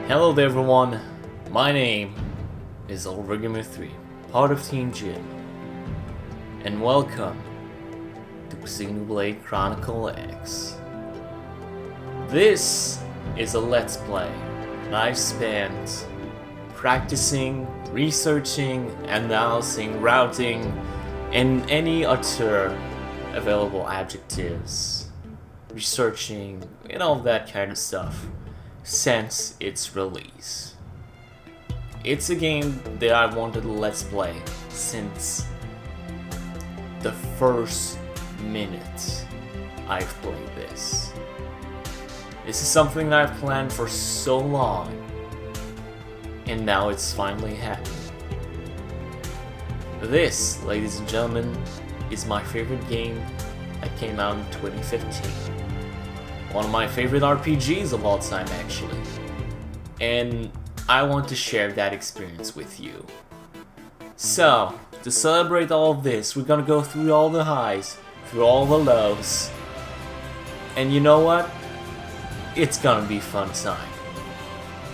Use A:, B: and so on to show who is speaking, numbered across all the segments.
A: Hello there everyone, my name is Gamer3, part of Team Jim, and welcome to Xenoblade Chronicles X. This is a Let's Play that I've spent practicing, researching, analyzing, routing, and any other available adjectives, researching, and all that kind of stuff since its release. It's a game that I wanted to Let's Play since the first minute I've played this. This is something that I've planned for so long, and now it's finally happening. This, ladies and gentlemen, is my favorite game that came out in 2015. One of my favorite RPGs of all time, actually. And I want to share that experience with you. So, to celebrate all of this, we're gonna go through all the highs, through all the lows. And you know what? It's gonna be a fun time.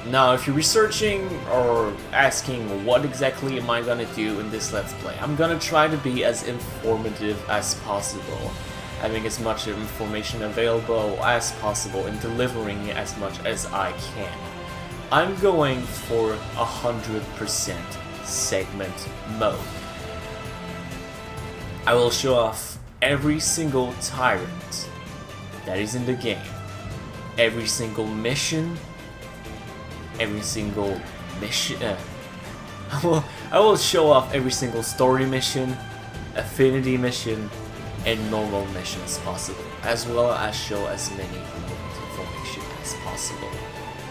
A: Now, if you're researching or asking what exactly am I gonna do in this Let's Play, I'm gonna try to be as informative as possible, having as much information available as possible and delivering as much as I can. I'm going for 100% segment mode. I will show off every single tyrant that is in the game, every single mission, I will show off every single story mission, affinity mission, and normal missions possible, as well as show as many information as possible.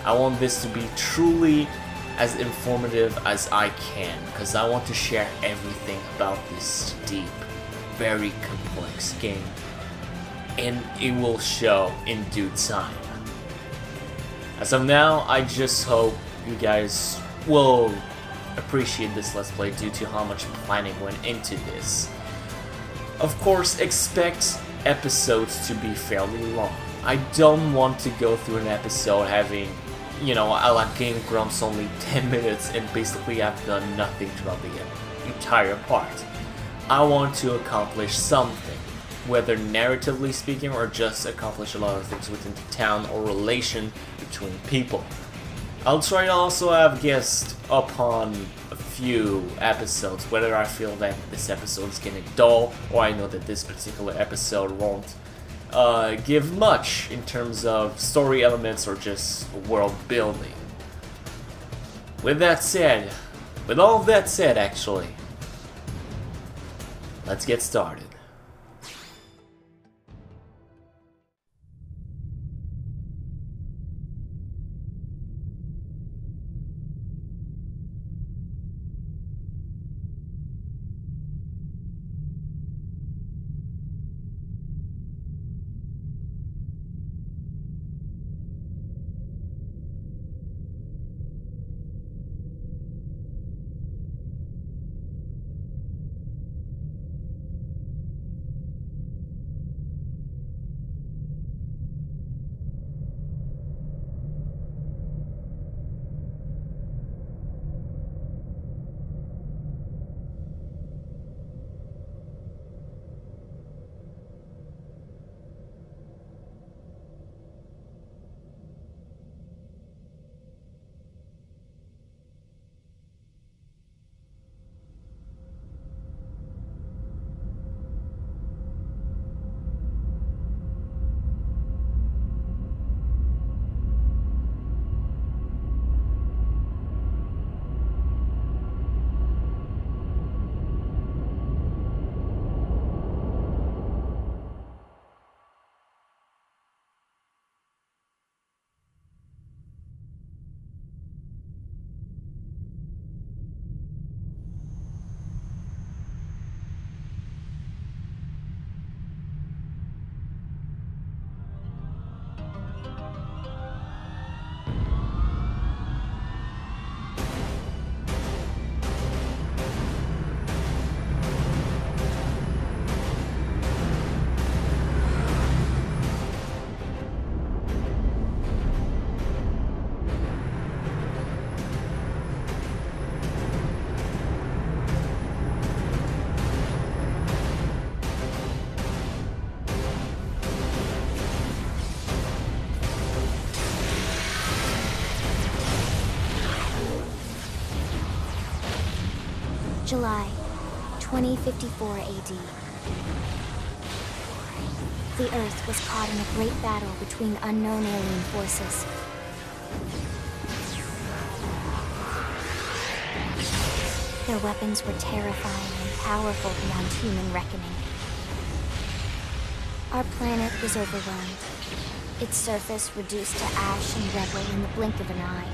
A: I want this to be truly as informative as I can, because I want to share everything about this deep, very complex game, and it will show in due time. As of now, I just hope you guys will appreciate this Let's Play due to how much planning went into this. Of course, expect episodes to be fairly long. I don't want to go through an episode having, a la Game of Grumps, only 10 minutes and basically I've done nothing throughout the entire part. I want to accomplish something, whether narratively speaking or just accomplish a lot of things within the town or relation between people. I'll try to also have guests upon a few episodes, whether I feel that this episode is getting dull, or I know that this particular episode won't give much in terms of story elements or just world building. With all of that said actually, let's get started.
B: July, 2054 AD. The Earth was caught in a great battle between unknown alien forces. Their weapons were terrifying and powerful beyond human reckoning. Our planet was overwhelmed, its surface reduced to ash and rubble in the blink of an eye.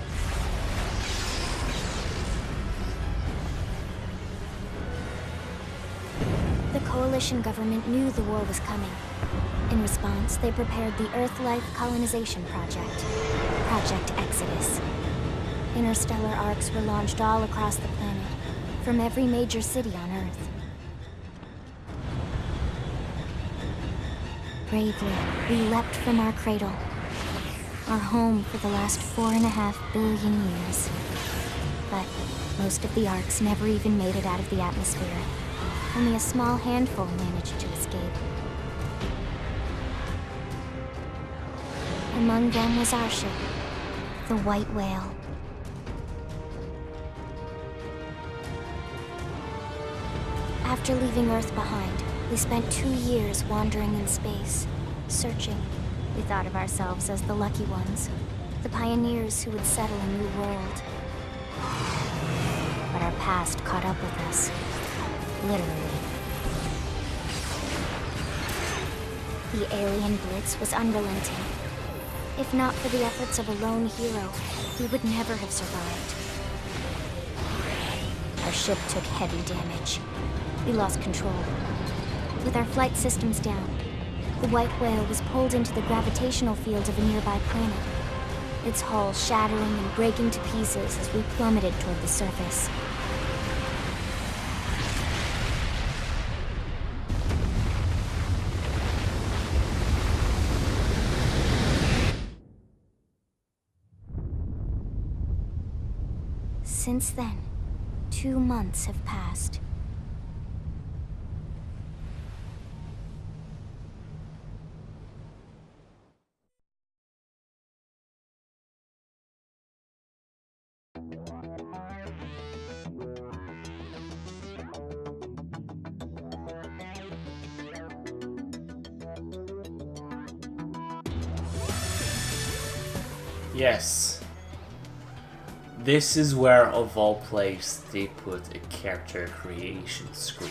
B: The Coalition government knew the war was coming. In response, they prepared the Earth-Life Colonization Project, Project Exodus. Interstellar arcs were launched all across the planet, from every major city on Earth. Bravely, we leapt from our cradle, our home for the last 4.5 billion years. But most of the arcs never even made it out of the atmosphere. Only a small handful managed to escape. Among them was our ship, the White Whale. After leaving Earth behind, we spent 2 years wandering in space, searching. We thought of ourselves as the lucky ones, the pioneers who would settle a new world. But our past caught up with us, literally. The alien blitz was unrelenting. If not for the efforts of a lone hero, we would never have survived. Our ship took heavy damage. We lost control. With our flight systems down, the White Whale was pulled into the gravitational field of a nearby planet, its hull shattering and breaking to pieces as we plummeted toward the surface. Since then, 2 months have passed.
A: Yes. This is where, of all places, they put a character creation screen.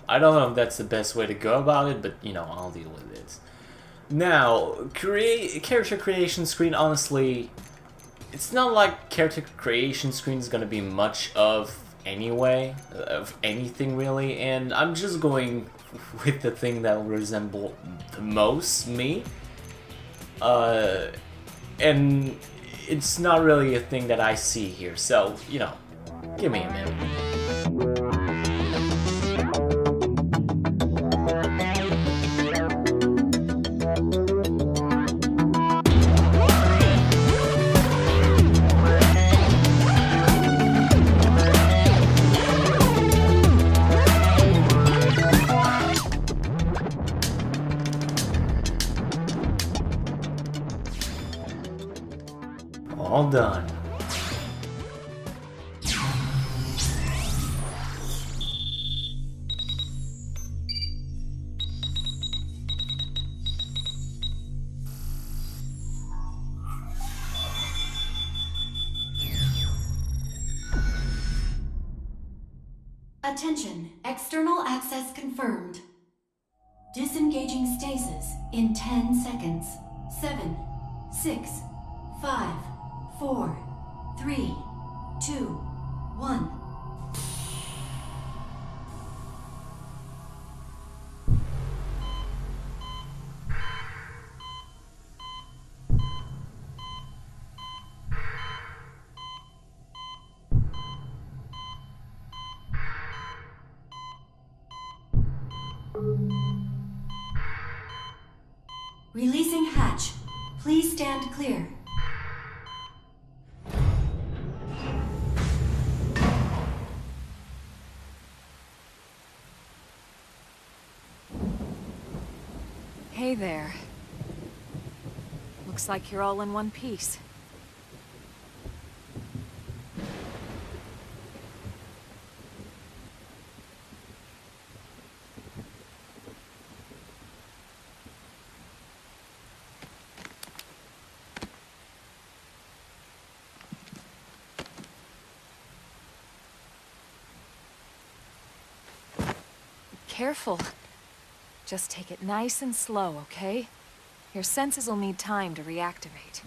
A: I don't know if that's the best way to go about it, but you know, I'll deal with it. Now, character creation screen, honestly, it's not like character creation screen is gonna be much of anyway, of anything really, and I'm just going with the thing that will resemble the most me. And it's not really a thing that I see here, so, you know, give me a minute. All done.
C: Attention, external access confirmed. Disengaging stasis in 10 seconds. 7, 6, 5, 4, 3, 2, 1. Releasing hatch. Please stand clear.
D: Hey there. Looks like you're all in one piece. careful. Just take it nice and slow, okay? Your senses will need time to reactivate.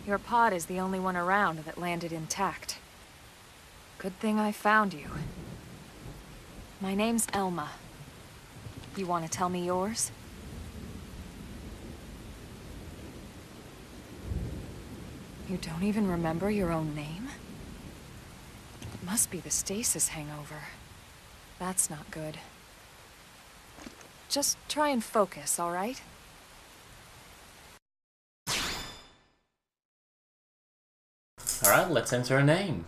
D: Your pod is the only one around that landed intact. Good thing I found you. My name's Elma. You want to tell me yours? You don't even remember your own name? It must be the stasis hangover. That's not good. Just try and focus, all right?
A: Alright, let's enter a name.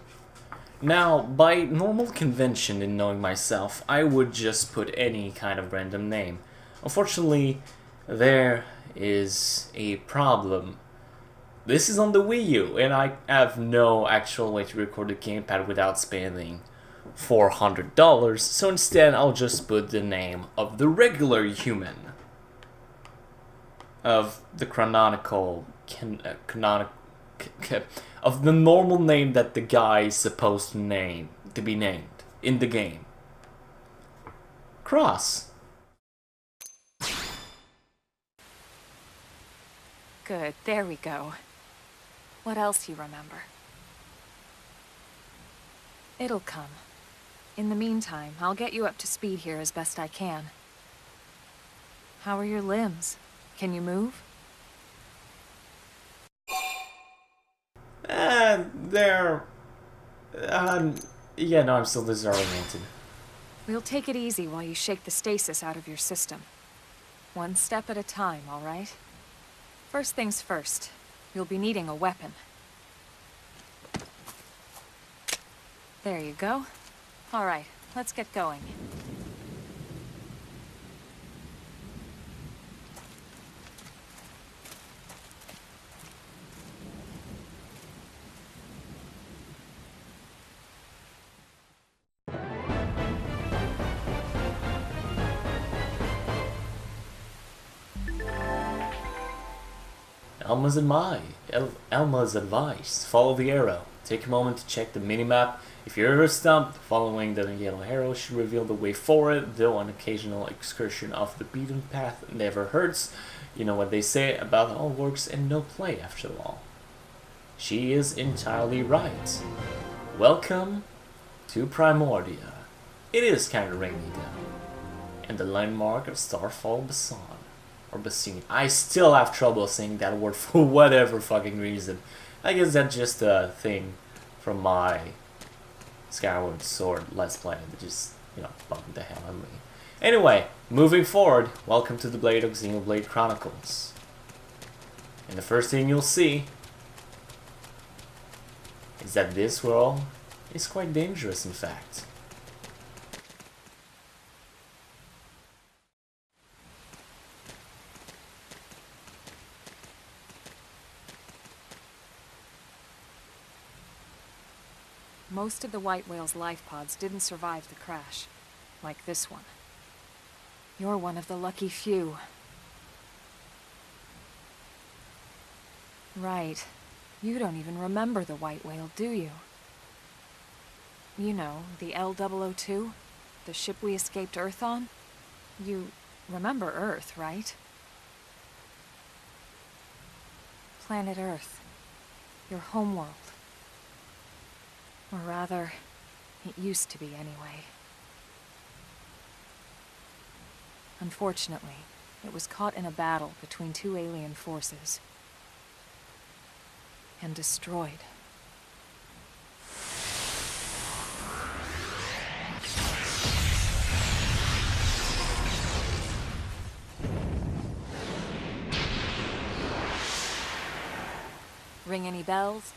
A: Now, by normal convention in knowing myself, I would just put any kind of random name. Unfortunately, there is a problem. This is on the Wii U, and I have no actual way to record the gamepad without spending $400, so instead I'll just put the name of the regular human. Of the of the normal name that the guy is supposed to be named in the game. Cross.
D: Good, there we go. What else you remember? It'll come. In the meantime, I'll get you up to speed here as best I can. How are your limbs? Can you move?
A: Yeah, no, I'm still disoriented.
D: We'll take it easy while you shake the stasis out of your system. One step at a time, all right? First things first, you'll be needing a weapon. There you go. All right, let's get going.
A: Elma's advice. Follow the arrow. Take a moment to check the minimap. If you're ever stumped, following the yellow arrow should reveal the way forward, though an occasional excursion off the beaten path never hurts. You know what they say about all works and no play after all. She is entirely right. Welcome to Primordia. It is kinda rainy down. And the landmark of Starfall Basin. Or Basin. I still have trouble saying that word for whatever fucking reason. I guess that's just a thing from my Skyward Sword Let's Play that just, bugged the hell out of me. Anyway, moving forward, welcome to the Blade of Xenoblade Chronicles. And the first thing you'll see is that this world is quite dangerous, in fact.
D: Most of the white whale's life pods didn't survive the crash, like this one. You're one of the lucky few. Right. You don't even remember the white whale, do you? You know, the L-002? The ship we escaped Earth on? You remember Earth, right? Planet Earth. Your homeworld. Or rather, it used to be anyway. Unfortunately, it was caught in a battle between two alien forces. And destroyed. Ring any bells?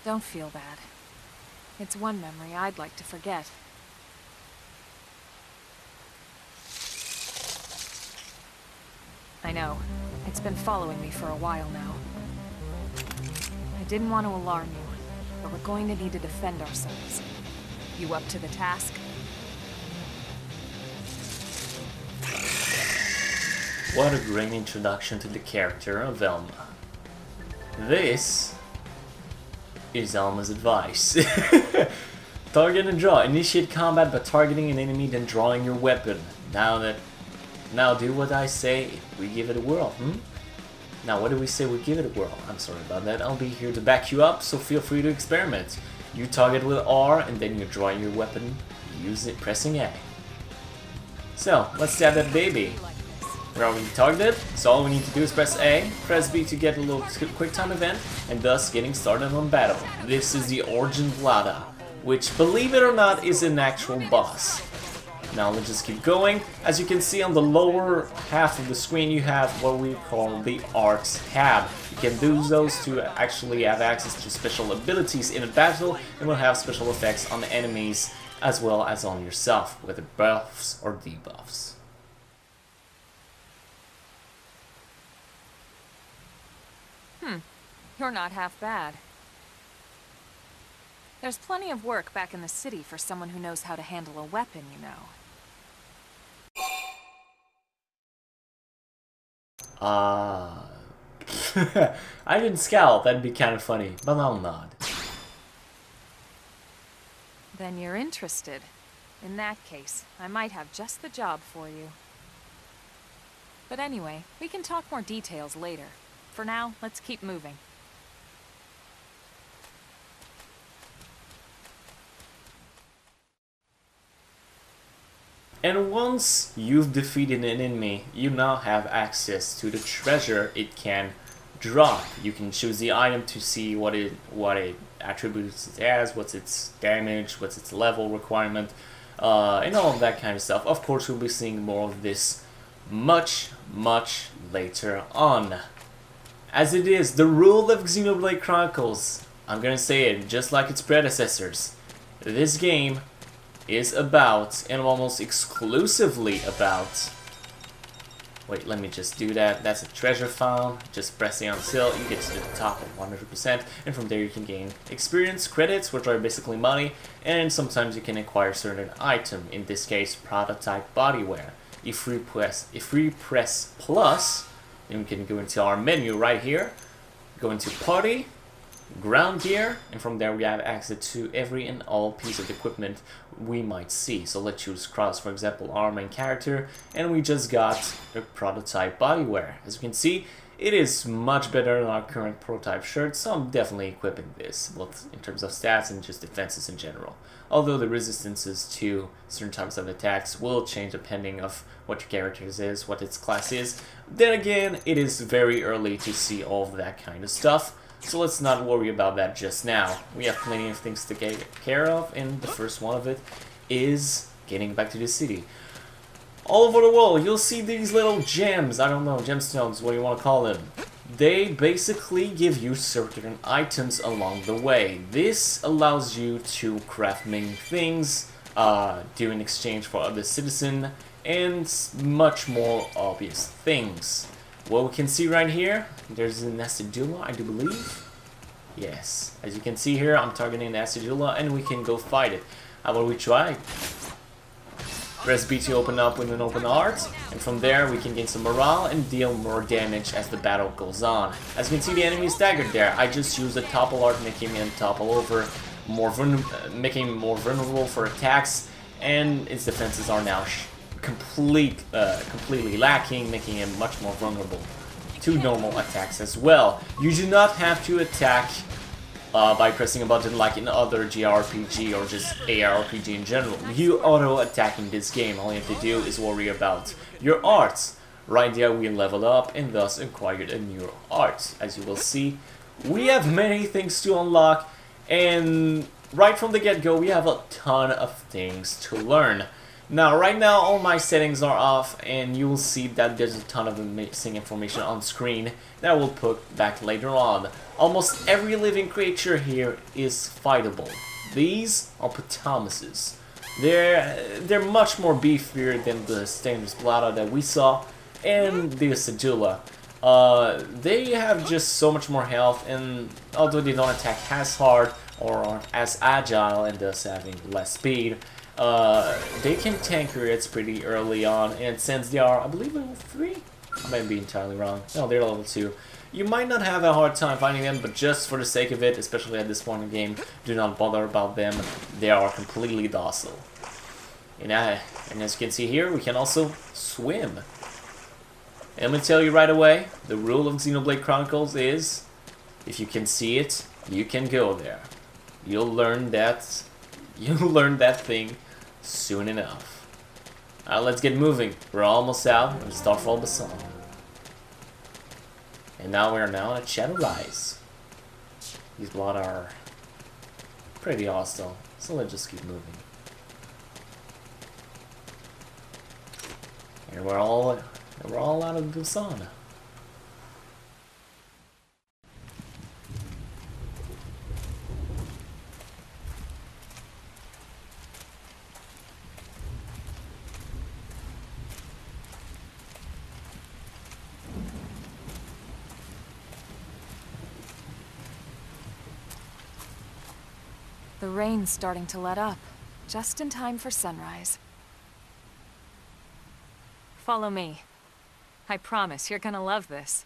D: Don't feel bad. It's one memory I'd like to forget. I know. It's been following me for a while now. I didn't want to alarm you. but we're going to need to defend ourselves. You up to the task?
A: What a great introduction to the character of Elma. This is Elma's advice. Target and draw. Initiate combat by targeting an enemy, then drawing your weapon. Now do what I say, we give it a whirl, Now what do we say we give it a whirl? I'm sorry about that, I'll be here to back you up, so feel free to experiment. You target with R, and then you draw your weapon, use it pressing A. So, let's stab that baby. We're already targeted, so all we need to do is press A, press B to get a little quick time event, and thus getting started on battle. This is the Origin Vlada, which, believe it or not, is an actual boss. Now let's just keep going. As you can see on the lower half of the screen, you have what we call the Art tab. You can use those to actually have access to special abilities in a battle, and will have special effects on the enemies as well as on yourself, whether buffs or debuffs.
D: You're not half bad. There's plenty of work back in the city for someone who knows how to handle a weapon, you know.
A: I didn't scowl, that'd be kind of funny, but I'll nod.
D: Then you're interested. In that case, I might have just the job for you. But anyway, we can talk more details later. For now, let's keep moving.
A: And once you've defeated an enemy, you now have access to the treasure it can drop. You can choose the item to see what it attributes it has, what's its damage, what's its level requirement, and all of that kind of stuff. Of course, we'll be seeing more of this much later on. As it is the rule of Xenoblade Chronicles, I'm gonna say it just like its predecessors. This game is about, and almost exclusively about... Wait, let me just do that. That's a treasure found. Just pressing on tilt, you get to the top of 100%, and from there you can gain experience credits, which are basically money, and sometimes you can acquire certain item. In this case, prototype bodywear. If we press plus, then we can go into our menu right here, go into party, ground gear, and from there we have access to every and all piece of equipment we might see. So let's choose cross, for example, our main character, and we just got a prototype bodywear. As you can see, it is much better than our current prototype shirt, so I'm definitely equipping this, both in terms of stats and just defenses in general. Although the resistances to certain types of attacks will change depending of what your character is, what its class is. Then again, it is very early to see all of that kind of stuff. So let's not worry about that just now. We have plenty of things to take care of, and the first one of it is getting back to the city. All over the world, you'll see these little gems, I don't know, gemstones, what do you want to call them. They basically give you certain items along the way. This allows you to craft many things, do in exchange for other citizens, and much more obvious things. What we can see right here, there's an Acidula, I do believe. Yes, as you can see here, I'm targeting the Acidula, and we can go fight it. How about we try? Press B to open up with an open art, and from there we can gain some morale and deal more damage as the battle goes on. As you can see, the enemy is staggered there. I just used a topple art, making him topple over, making him more vulnerable for attacks, and its defenses are now completely lacking, making him much more vulnerable to normal attacks as well. You do not have to attack by pressing a button like in other JRPG or just ARPG in general. You auto-attack in this game. All you have to do is worry about your arts. Right there we leveled up and thus acquired a new art. As you will see, we have many things to unlock, and right from the get-go we have a ton of things to learn. Now, right now, all my settings are off, and you will see that there's a ton of missing information on screen that I will put back later on. Almost every living creature here is fightable. These are Potomuses. They're much more beefier than the standard Splata that we saw, and the Acidula. They have just so much more health, and although they don't attack as hard or aren't as agile and thus having less speed, they can tank your hits pretty early on, and since they are, I believe, level 3? I might be entirely wrong. No, they're level 2. You might not have a hard time finding them, but just for the sake of it, especially at this point in the game, do not bother about them. They are completely docile. And as you can see here, we can also swim. And I'm going to tell you right away, the rule of Xenoblade Chronicles is, if you can see it, you can go there. You'll learn that thing soon enough. Let's get moving. We're almost out of Starfall Basan. And now we're at Shadow Rise. These blood are pretty hostile, so let's just keep moving. And we're all out of Busan.
D: The rain's starting to let up, just in time for sunrise. Follow me. I promise you're gonna love this.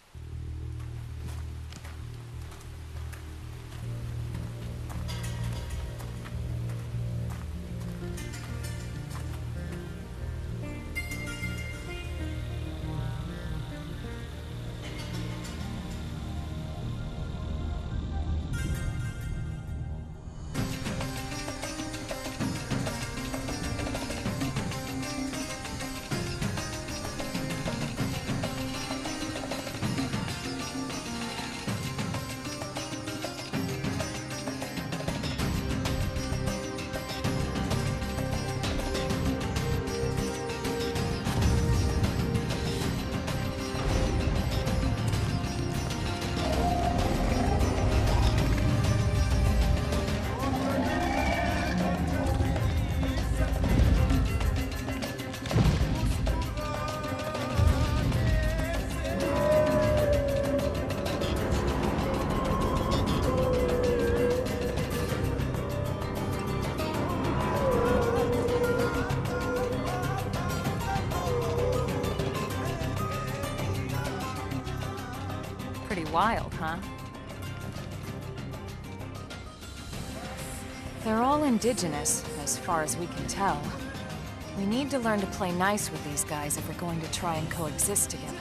D: Pretty wild, huh? They're all indigenous, as far as we can tell. We need to learn to play nice with these guys if we're going to try and coexist together.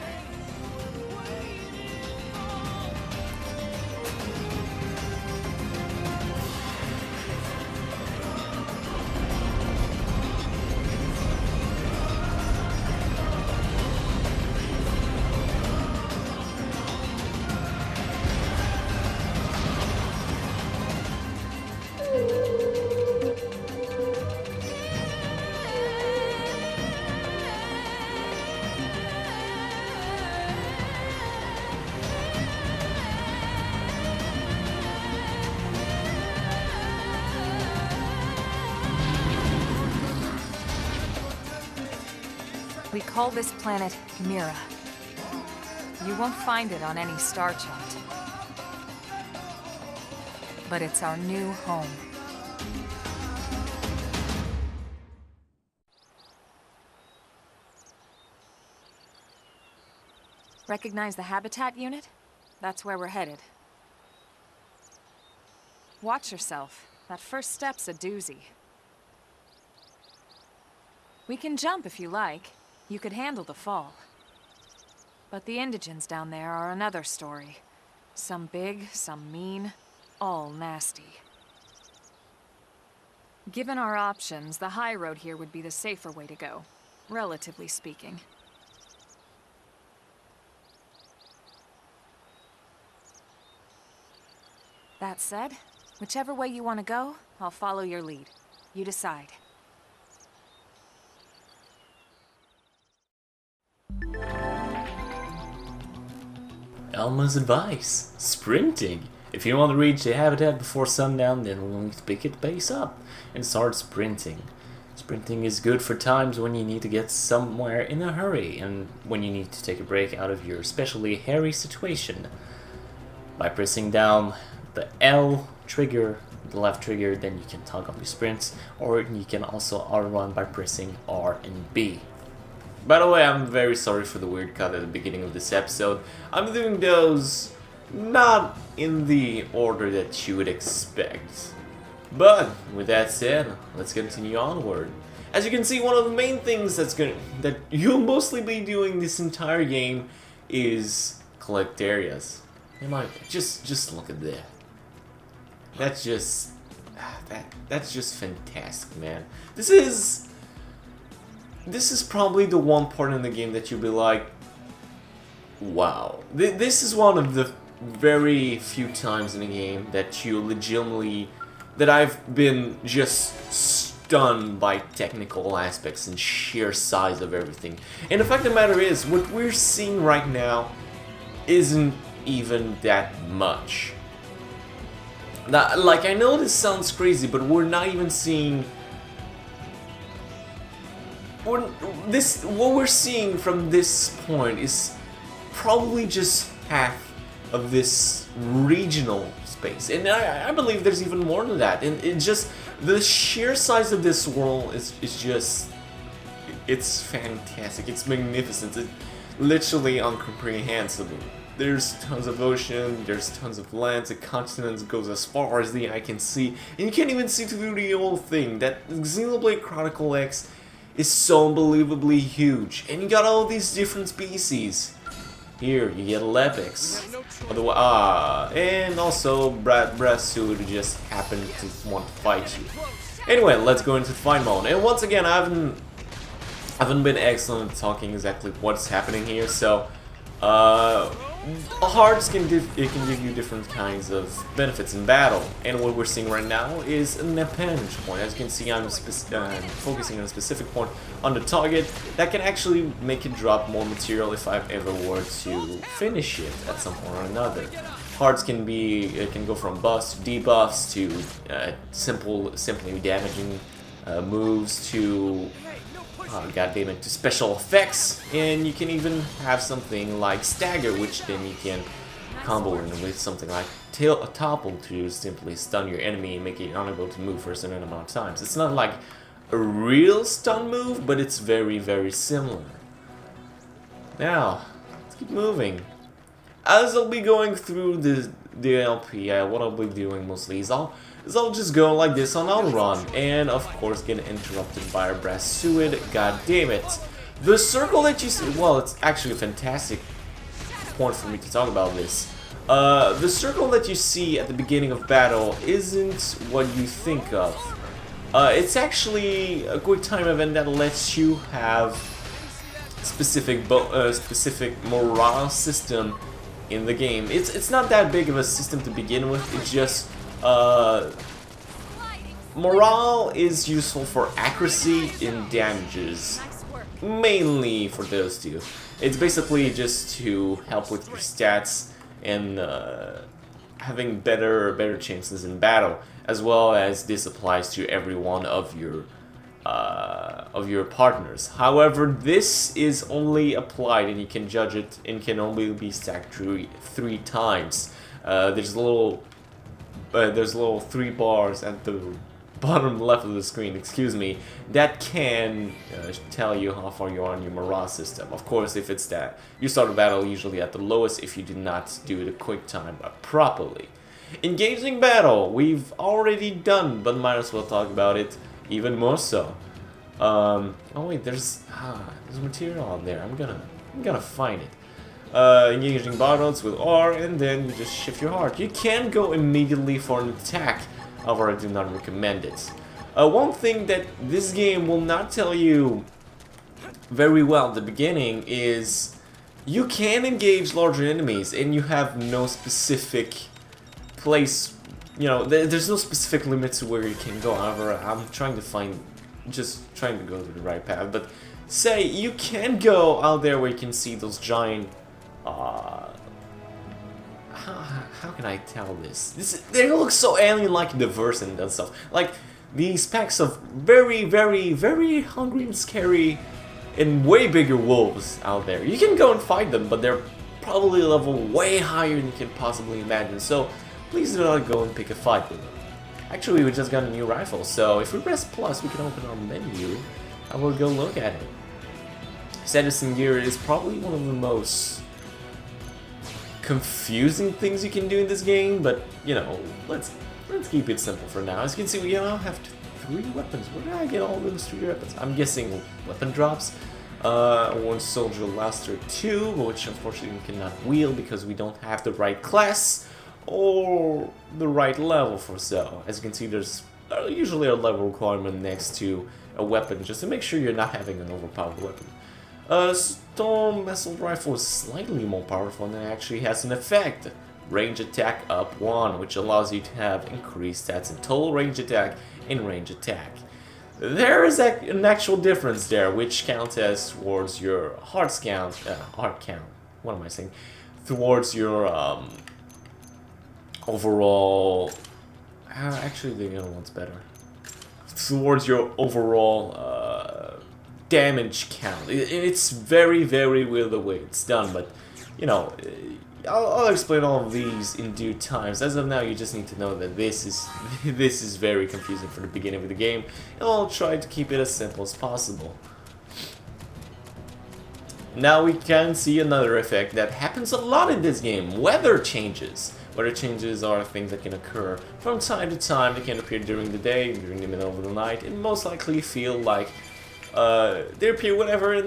D: We call this planet Mira. You won't find it on any star chart. But it's our new home. Recognize the habitat unit? That's where we're headed. Watch yourself. That first step's a doozy. We can jump if you like. You could handle the fall. But the indigents down there are another story. Some big, some mean, all nasty. Given our options, the high road here would be the safer way to go, relatively speaking. That said, whichever way you want to go, I'll follow your lead. You decide.
A: Elma's advice: sprinting. If you want to reach the habitat before sundown, then we'll need to pick the pace up and start sprinting. Sprinting is good for times when you need to get somewhere in a hurry and when you need to take a break out of your especially hairy situation. By pressing down the L trigger the left trigger, then you can toggle up your sprints, or you can also outrun by pressing R and B. By the way, I'm very sorry for the weird cut at the beginning of this episode. I'm doing those not in the order that you would expect. But with that said, let's continue onward. As you can see, one of the main things that you'll mostly be doing this entire game is collect areas. Just look at that. That's just fantastic, man. This is probably the one part in the game that you'll be like, wow. This is one of the very few times in a game that you legitimately, that I've been just stunned by technical aspects and sheer size of everything. And the fact of the matter is, what we're seeing right now isn't even that much. Now, like, I know this sounds crazy, but we're not even seeing what we're seeing from this point is probably just half of this regional space, and I believe there's even more than that. And it just, the sheer size of this world is just, it's fantastic, it's magnificent, it's literally incomprehensible. There's tons of ocean, there's tons of lands, the continent goes as far as the eye can see, and you can't even see through the whole thing. That Xenoblade Chronicles X is so unbelievably huge, and you got all these different species. Here, you get Lepix, and also Brasu who just happened to want to fight you. Anyway, let's go into the fight mode, and once again, I haven't been excellent at talking exactly what's happening here, so Hearts can give you different kinds of benefits in battle, and what we're seeing right now is an appendage point. As you can see, I'm focusing on a specific point on the target that can actually make it drop more material if I ever were to finish it at some point or another. Hearts can go from buffs to debuffs to simply damaging moves to goddammit, to special effects, and you can even have something like stagger, which then you can combo in with something like topple to simply stun your enemy and make it unable to move for a certain amount of times. It's not like a real stun move, but it's very, very similar. Now, let's keep moving. As I'll be going through the LP, what I'll be doing mostly is I'll just go like this on outrun, and of course get interrupted by a Brasuid, god damn it. The circle that you see, well, it's actually a fantastic point for me to talk about this. The circle that you see at the beginning of battle isn't what you think of. It's actually a quick time event that lets you have specific morale system in the game. It's not that big of a system to begin with. It's just morale is useful for accuracy and damages, mainly for those two. It's basically just to help with your stats and having better chances in battle, as well as this applies to every one of your partners. However, this is only applied, and you can judge it, and can only be stacked three times. There's little 3 bars at the bottom left of the screen, excuse me, that can tell you how far you are on your morale system. Of course, if it's that, you start a battle usually at the lowest if you do not do the quick time properly. Engaging battle, we've already done, but might as well talk about it even more so. Oh wait, there's material on there. I'm gonna find it. Engaging battles with R, and then you just shift your heart. You can go immediately for an attack, however I do not recommend it. One thing that this game will not tell you very well at the beginning is you can engage larger enemies, and you have no specific place, you know, there's no specific limit to where you can go. However, I'm trying to go to the right path, but say you can go out there where you can see those giant how can I tell this? They look so alien-like and diverse and that stuff. Like these packs of very, very, very hungry and scary and way bigger wolves out there. You can go and fight them, but they're probably a level way higher than you can possibly imagine. So please do not go and pick a fight with them. Actually, we just got a new rifle, so if we press plus, we can open our menu, and we'll go look at it. Citizen gear is probably one of the most confusing things you can do in this game, but you know, let's keep it simple for now. As you can see, we now have 3 weapons. Where did I get all those 3 weapons? I'm guessing weapon drops. One soldier laster 2, which unfortunately we cannot wield because we don't have the right class or the right level for so. As you can see, there's usually a level requirement next to a weapon just to make sure you're not having an overpowered weapon. Storm Missile Rifle is slightly more powerful and it actually has an effect. Range attack up 1, which allows you to have increased stats in total range attack and range attack. There is an actual difference there, which counts as towards your heart count, what am I saying? Towards your overall, actually the other one's better. Towards your overall damage count. It's very, very weird the way it's done, but you know, I'll explain all of these in due times. As of now, you just need to know that this is very confusing for the beginning of the game, and I'll try to keep it as simple as possible. Now we can see another effect that happens a lot in this game: weather changes. Weather changes are things that can occur from time to time. They can appear during the day, during the middle of the night, and most likely feel like they appear whatever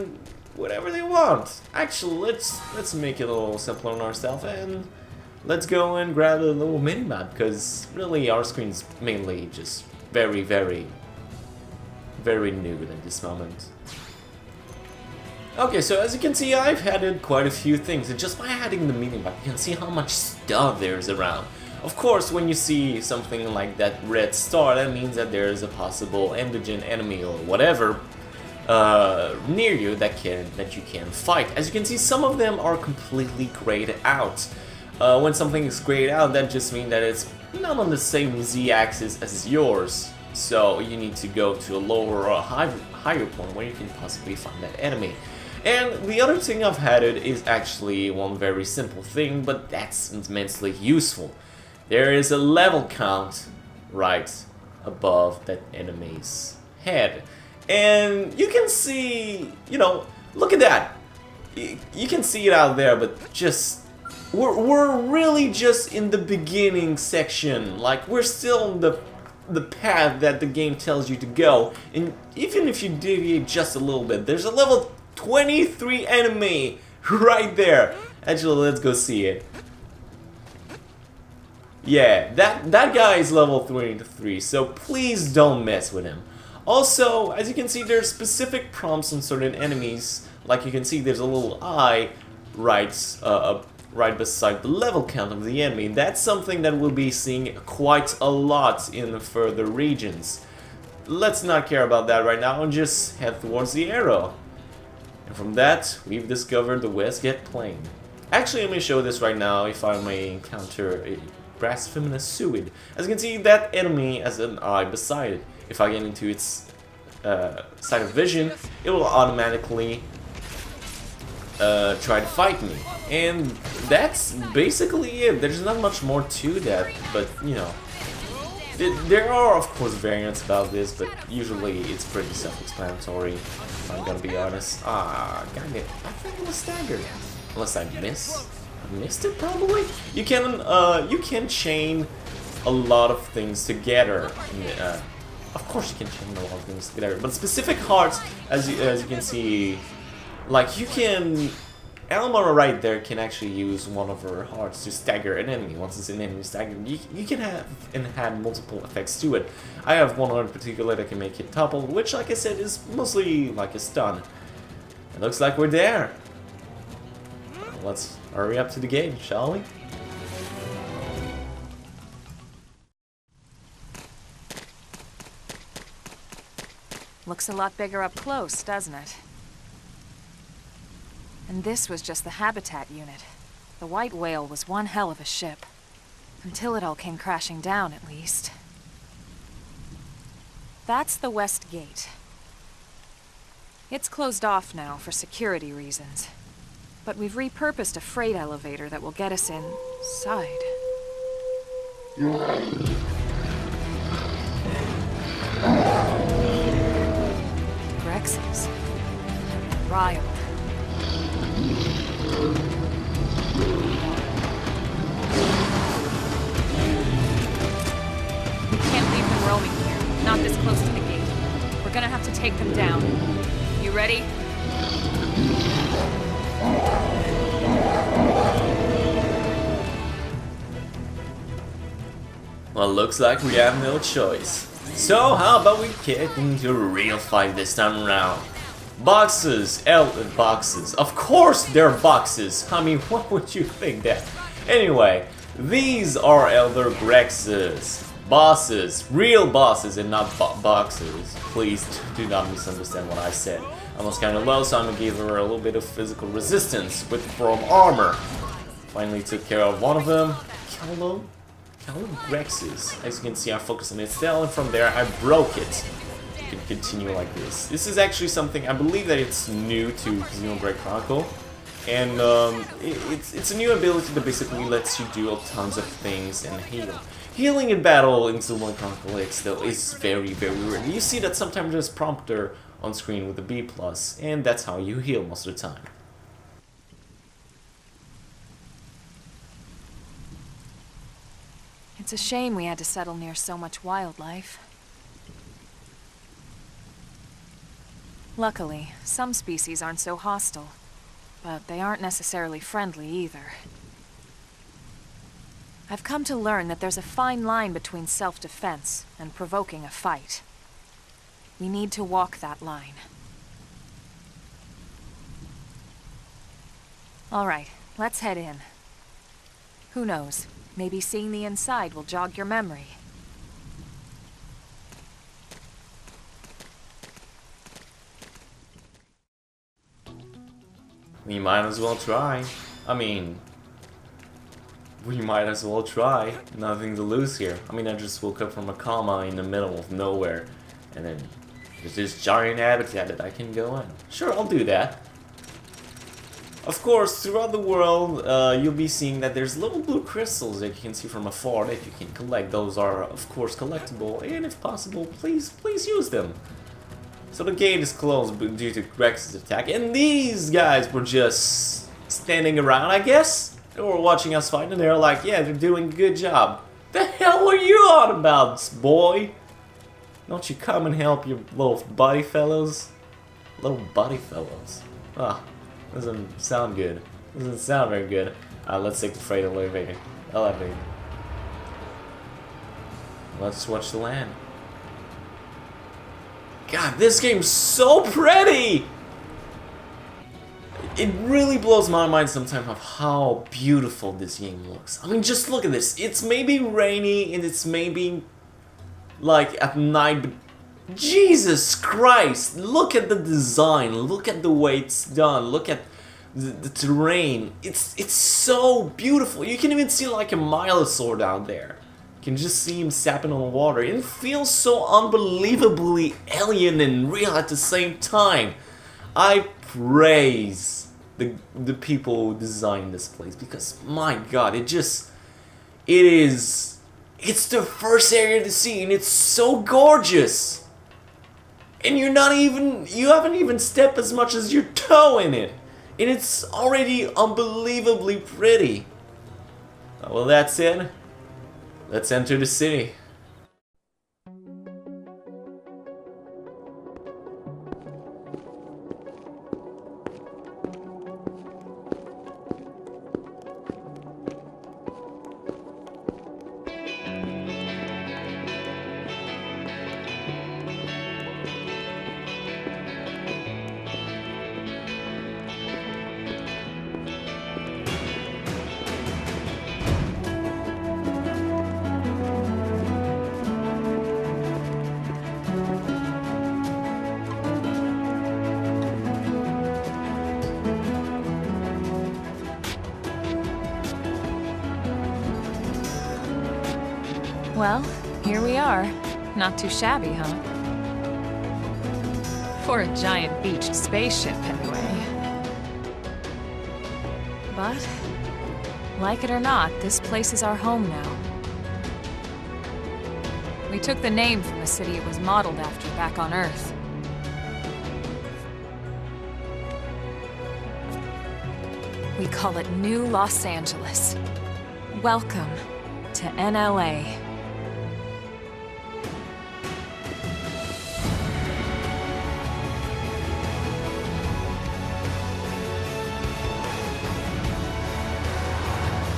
A: they want. Actually, let's make it a little simpler on ourselves and let's go and grab a little mini-map, because really our screen's mainly just very, very, very new at this moment. Okay, so as you can see, I've added quite a few things, and just by adding the mini-map, you can see how much stuff there is around. Of course, when you see something like that red star, that means that there is a possible endogen enemy or whatever near you that you can fight. As you can see, some of them are completely grayed out. When something is grayed out, that just means that it's not on the same z-axis as yours. So you need to go to a lower or higher point where you can possibly find that enemy. And the other thing I've added is actually one very simple thing, but that's immensely useful. There is a level count right above that enemy's head. And you can see, you know, look at that. You can see it out there, but just we're really just in the beginning section. Like, we're still on the path that the game tells you to go. And even if you deviate just a little bit, there's a level 23 enemy right there. Actually, let's go see it. Yeah, that guy is level 23, so please don't mess with him. Also, as you can see, there's specific prompts on certain enemies. Like you can see, there's a little eye right beside the level count of the enemy. That's something that we'll be seeing quite a lot in the further regions. Let's not care about that right now and just head towards the arrow. And from that, we've discovered the Westgate Plain. Actually, let me show this right now if I may encounter a blasphemous suid. As you can see, that enemy has an eye beside it. If I get into its side of vision, it will automatically try to fight me. And that's basically it. There's not much more to that, but you know, there are of course variants about this, but usually it's pretty self-explanatory, if I'm gonna be honest. Dang it, I think it was staggered. Unless I missed it probably? You can chain a lot of things together. Of course you can chain a lot of things together, but specific hearts, as you can see, like you can, Elma right there can actually use one of her hearts to stagger an enemy. Once it's an enemy staggered, you can have and add multiple effects to it. I have one heart in particular that can make it topple, which like I said is mostly like a stun. It looks like we're there. Let's hurry up to the game, shall we?
D: Looks a lot bigger up close, doesn't it? And this was just the habitat unit. The white whale was one hell of a ship. Until it all came crashing down, at least. That's the West Gate. It's closed off now for security reasons. But we've repurposed a freight elevator that will get us inside. trial. We can't leave them roaming here, not this close to the gate. We're gonna have to take them down. You ready?
A: Well, looks like we have no choice. So how about we get into a real fight this time around? Boxes, boxes. Of course they're boxes. I mean, what would you think that? Anyway, these are Elder Grexes. Bosses, real bosses and not boxes. Please do not misunderstand what I said. I was kind of low, so I'm gonna give her a little bit of physical resistance with chrome armor. Finally took care of one of them. Hello Grexes. As you can see, I focused on it still, and from there I broke it. You can continue like this. This is actually something, I believe that it's new to Xenoblade Chronicle. And it's a new ability that basically lets you do tons of things and heal. Healing in battle in Xenoblade Chronicles X though is very, very rare. You see that sometimes there's a prompter on screen with a B+, and that's how you heal most of the time.
D: It's a shame we had to settle near so much wildlife. Luckily, some species aren't so hostile, but they aren't necessarily friendly either. I've come to learn that there's a fine line between self-defense and provoking a fight. We need to walk that line. All right, let's head in. Who knows? Maybe seeing the inside will jog your memory.
A: We might as well try. I mean, we might as well try. Nothing to lose here. I mean, I just woke up from a coma in the middle of nowhere, and then there's this giant habitat that I can go in. Sure, I'll do that. Of course, throughout the world, you'll be seeing that there's little blue crystals that you can see from afar that you can collect. Those are, of course, collectible, and if possible, please use them. So the gate is closed due to Grex's attack, and these guys were just standing around, I guess. They were watching us fight, and they were like, yeah, they're doing a good job. The hell were you on about, boy? Don't you come and help your little buddy fellows? Little buddy fellows. Ah. Doesn't sound good. Doesn't sound very good. Let's take the freight elevator. Let's watch the land. God, this game's so pretty! It really blows my mind sometimes of how beautiful this game looks. I mean, just look at this. It's maybe rainy and it's maybe like at night, but Jesus Christ, look at the design, look at the way it's done, look at the terrain. It's so beautiful. You can even see like a Milosaur down there. You can just see him sapping on the water. It feels so unbelievably alien and real at the same time. I praise the people who designed this place, because my God, it's the first area to see, and it's so gorgeous. And you haven't even stepped as much as your toe in it. And it's already unbelievably pretty. Well, that's it. Let's enter the city.
D: Well, here we are. Not too shabby, huh? For a giant beached spaceship, anyway. But, like it or not, this place is our home now. We took the name from the city it was modeled after back on Earth. We call it New Los Angeles. Welcome to NLA.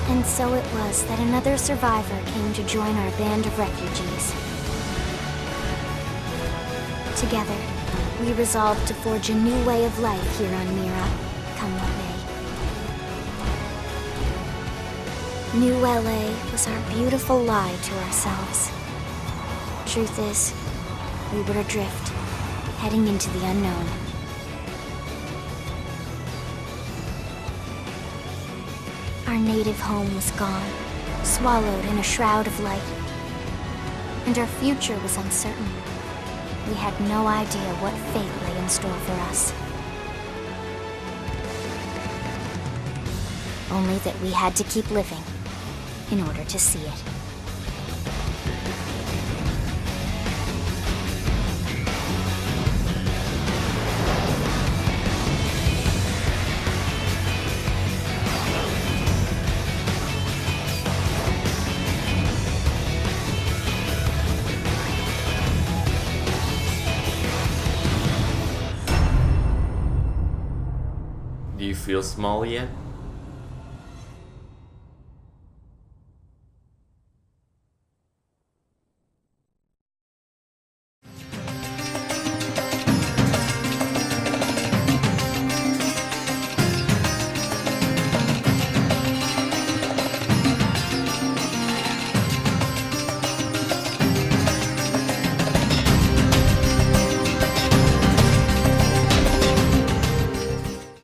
B: And so it was that another survivor came to join our band of refugees. Together, we resolved to forge a new way of life here on Mira, come what may. New LA was our beautiful lie to ourselves. Truth is, we were adrift, heading into the unknown. Our native home was gone, swallowed in a shroud of light. And our future was uncertain. We had no idea what fate lay in store for us. Only that we had to keep living in order to see it.
A: Do you feel small yet?